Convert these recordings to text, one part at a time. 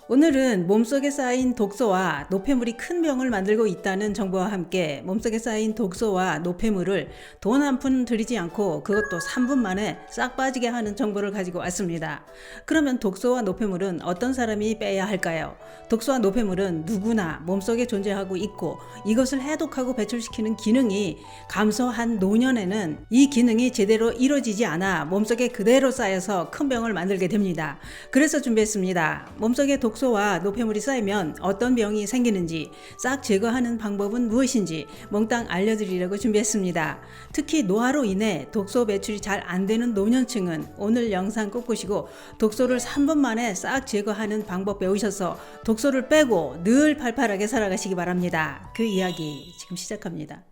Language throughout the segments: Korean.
오늘은 몸속에 쌓인 독소와 노폐물이 큰 병을 만들고 있다는 정보와 함께 몸속에 쌓인 독소와 노폐물을 돈 한 푼 들이지 않고 그것도 3분 만에 싹 빠지게 하는 정보를 가지고 왔습니다. 그러면 독소와 노폐물은 어떤 사람이 빼야 할까요? 독소와 노폐물은 누구나 몸속에 존재하고 있고 이것을 해독하고 배출시키는 기능이 감소한 노년에는 이 기능이 제대로 이루어지지 않아 몸속에 그대로 쌓여서 큰 병을 만들게 됩니다. 그래서 준비했습니다. 몸속에 독소와 노폐물이 쌓이면 어떤 병이 생기는지, 싹 제거하는 방법은 무엇인지 몽땅 알려드리려고 준비했습니다. 특히 노화로 인해 독소 배출이 잘 안 되는 노년층은 오늘 영상 꼭 보시고 독소를 3분 만에 싹 제거하는 방법 배우셔서 독소를 빼고 늘 팔팔하게 살아가시기 바랍니다. 그 이야기 지금 시작합니다.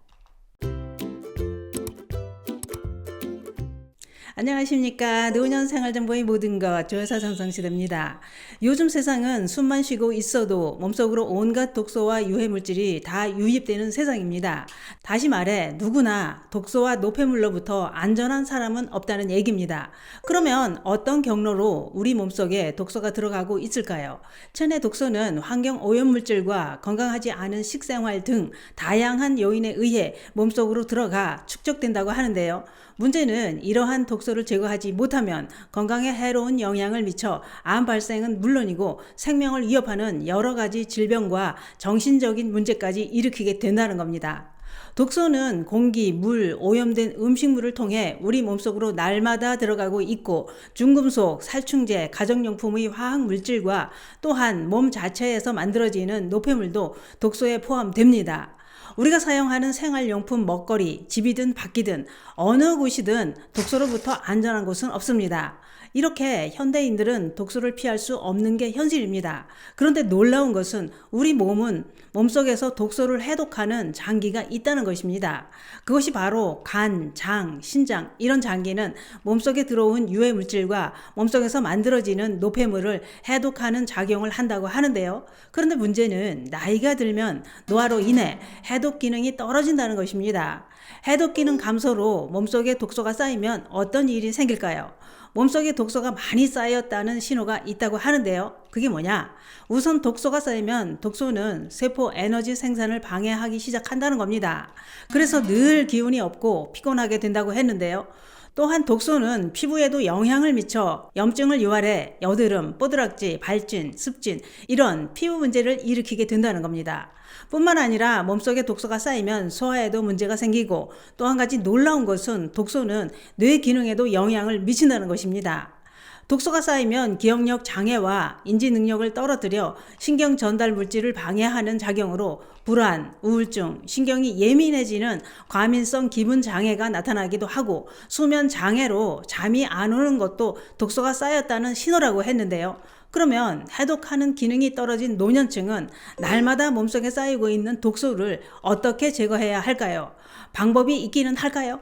안녕하십니까. 노년 생활정보의 모든 것 조여사 정성시대입니다. 요즘 세상은 숨만 쉬고 있어도 몸속으로 온갖 독소와 유해물질이 다 유입되는 세상입니다. 다시 말해 누구나 독소와 노폐물로부터 안전한 사람은 없다는 얘기입니다. 그러면 어떤 경로로 우리 몸속에 독소가 들어가고 있을까요? 체내 독소는 환경 오염물질과 건강하지 않은 식생활 등 다양한 요인에 의해 몸속으로 들어가 축적된다고 하는데요. 문제는 이러한 독소를 제거하지 못하면 건강에 해로운 영향을 미쳐 암 발생은 물론이고 생명을 위협하는 여러 가지 질병과 정신적인 문제까지 일으키게 된다는 겁니다. 독소는 공기, 물, 오염된 음식물을 통해 우리 몸속으로 날마다 들어가고 있고 중금속, 살충제, 가정용품의 화학물질과 또한 몸 자체에서 만들어지는 노폐물도 독소에 포함됩니다. 우리가 사용하는 생활용품, 먹거리, 집이든 밖이든 어느 곳이든 독소로부터 안전한 곳은 없습니다. 이렇게 현대인들은 독소를 피할 수 없는 게 현실입니다. 그런데 놀라운 것은 우리 몸속에서 독소를 해독하는 장기가 있다는 것입니다. 그것이 바로 간, 장, 신장 이런 장기는 몸속에 들어온 유해 물질과 몸속에서 만들어지는 노폐물을 해독하는 작용을 한다고 하는데요. 그런데 문제는 나이가 들면 노화로 인해 해독 기능이 떨어진다는 것입니다. 해독 기능 감소로 몸속에 독소가 쌓이면 어떤 일이 생길까요? 몸속에 독소가 많이 쌓였다는 신호가 있다고 하는데요. 그게 뭐냐? 우선 독소가 쌓이면 독소는 세포 에너지 생산을 방해하기 시작한다는 겁니다. 그래서 늘 기운이 없고 피곤하게 된다고 했는데요. 또한 독소는 피부에도 영향을 미쳐 염증을 유발해 여드름, 뽀드락지, 발진, 습진 이런 피부 문제를 일으키게 된다는 겁니다. 뿐만 아니라 몸속에 독소가 쌓이면 소화에도 문제가 생기고 또 한 가지 놀라운 것은 독소는 뇌 기능에도 영향을 미친다는 것입니다. 독소가 쌓이면 기억력 장애와 인지 능력을 떨어뜨려 신경 전달 물질을 방해하는 작용으로 불안, 우울증, 신경이 예민해지는 과민성 기분 장애가 나타나기도 하고 수면 장애로 잠이 안 오는 것도 독소가 쌓였다는 신호라고 했는데요. 그러면 해독하는 기능이 떨어진 노년층은 날마다 몸속에 쌓이고 있는 독소를 어떻게 제거해야 할까요? 방법이 있기는 할까요?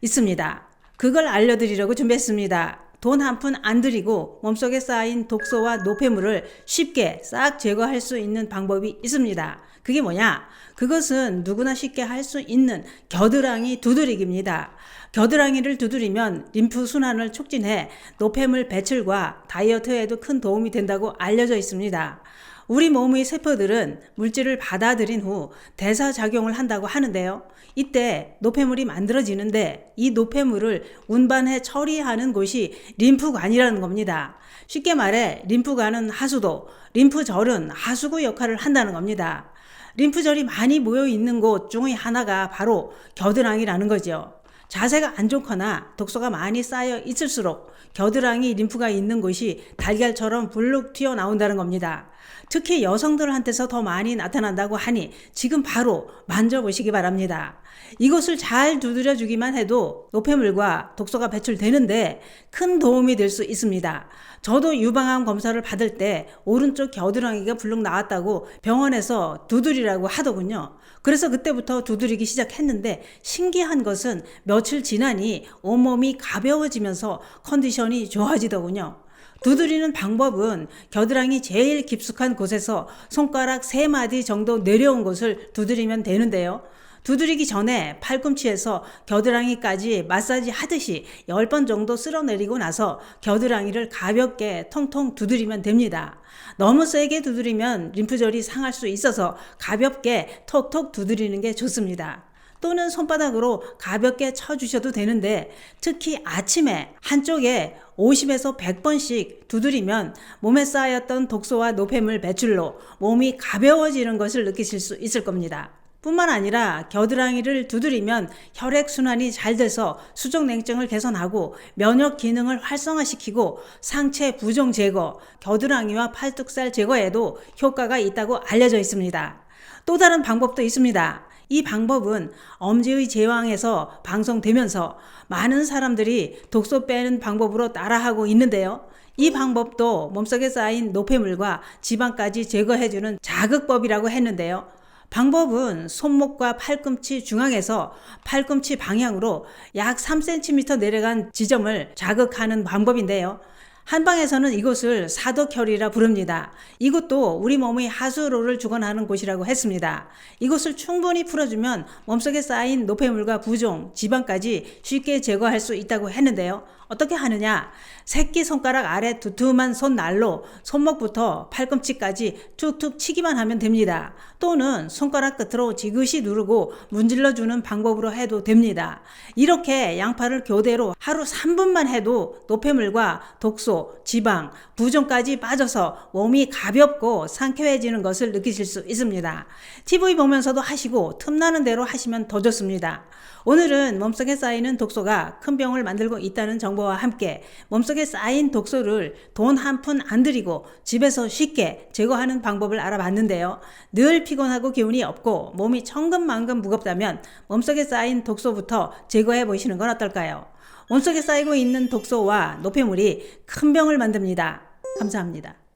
있습니다. 그걸 알려드리려고 준비했습니다. 돈 한 푼 안 들이고 몸속에 쌓인 독소와 노폐물을 쉽게 싹 제거할 수 있는 방법이 있습니다. 그게 뭐냐? 그것은 누구나 쉽게 할 수 있는 겨드랑이 두드리기입니다. 겨드랑이를 두드리면 림프 순환을 촉진해 노폐물 배출과 다이어트에도 큰 도움이 된다고 알려져 있습니다. 우리 몸의 세포들은 물질을 받아들인 후 대사작용을 한다고 하는데요. 이때 노폐물이 만들어지는데 이 노폐물을 운반해 처리하는 곳이 림프관이라는 겁니다. 쉽게 말해 림프관은 하수도, 림프절은 하수구 역할을 한다는 겁니다. 림프절이 많이 모여 있는 곳 중의 하나가 바로 겨드랑이라는 거죠. 자세가 안 좋거나 독소가 많이 쌓여 있을수록 겨드랑이 림프가 있는 곳이 달걀처럼 불룩 튀어나온다는 겁니다. 특히 여성들한테서 더 많이 나타난다고 하니 지금 바로 만져보시기 바랍니다. 이곳을 잘 두드려 주기만 해도 노폐물과 독소가 배출되는데 큰 도움이 될 수 있습니다. 저도 유방암 검사를 받을 때 오른쪽 겨드랑이가 불룩 나왔다고 병원에서 두드리라고 하더군요. 그래서 그때부터 두드리기 시작했는데 신기한 것은 며칠 지나니 온몸이 가벼워지면서 컨디션이 좋아지더군요. 두드리는 방법은 겨드랑이 제일 깊숙한 곳에서 손가락 3마디 정도 내려온 곳을 두드리면 되는데요. 두드리기 전에 팔꿈치에서 겨드랑이까지 마사지 하듯이 10번 정도 쓸어내리고 나서 겨드랑이를 가볍게 통통 두드리면 됩니다. 너무 세게 두드리면 림프절이 상할 수 있어서 가볍게 톡톡 두드리는 게 좋습니다. 또는 손바닥으로 가볍게 쳐주셔도 되는데 특히 아침에 한쪽에 50에서 100번씩 두드리면 몸에 쌓였던 독소와 노폐물 배출로 몸이 가벼워지는 것을 느끼실 수 있을 겁니다. 뿐만 아니라 겨드랑이를 두드리면 혈액순환이 잘 돼서 수족냉증을 개선하고 면역 기능을 활성화시키고 상체 부종 제거, 겨드랑이와 팔뚝살 제거에도 효과가 있다고 알려져 있습니다. 또 다른 방법도 있습니다. 이 방법은 엄지의 제왕에서 방송되면서 많은 사람들이 독소 빼는 방법으로 따라하고 있는데요. 이 방법도 몸속에 쌓인 노폐물과 지방까지 제거해주는 자극법이라고 했는데요. 방법은 손목과 팔꿈치 중앙에서 팔꿈치 방향으로 약 3cm 내려간 지점을 자극하는 방법인데요. 한방에서는 이곳을 사독혈이라 부릅니다. 이곳도 우리 몸의 하수로를 주관하는 곳이라고 했습니다. 이곳을 충분히 풀어주면 몸속에 쌓인 노폐물과 부종, 지방까지 쉽게 제거할 수 있다고 했는데요. 어떻게 하느냐? 새끼손가락 아래 두툼한 손날로 손목부터 팔꿈치까지 툭툭 치기만 하면 됩니다. 또는 손가락 끝으로 지그시 누르고 문질러주는 방법으로 해도 됩니다. 이렇게 양팔을 교대로 하루 3분만 해도 노폐물과 독소, 지방, 부종까지 빠져서 몸이 가볍고 상쾌해지는 것을 느끼실 수 있습니다. TV 보면서도 하시고 틈나는 대로 하시면 더 좋습니다. 오늘은 몸속에 쌓이는 독소가 큰 병을 만들고 있다는 정보와 함께 몸속에 쌓인 독소를 돈 한 푼 안 들이고 집에서 쉽게 제거하는 방법을 알아봤는데요. 늘 피곤하고 기운이 없고 몸이 천근만근 무겁다면 몸속에 쌓인 독소부터 제거해 보시는 건 어떨까요? 몸속에 쌓이고 있는 독소와 노폐물이 큰 병을 만듭니다. 감사합니다.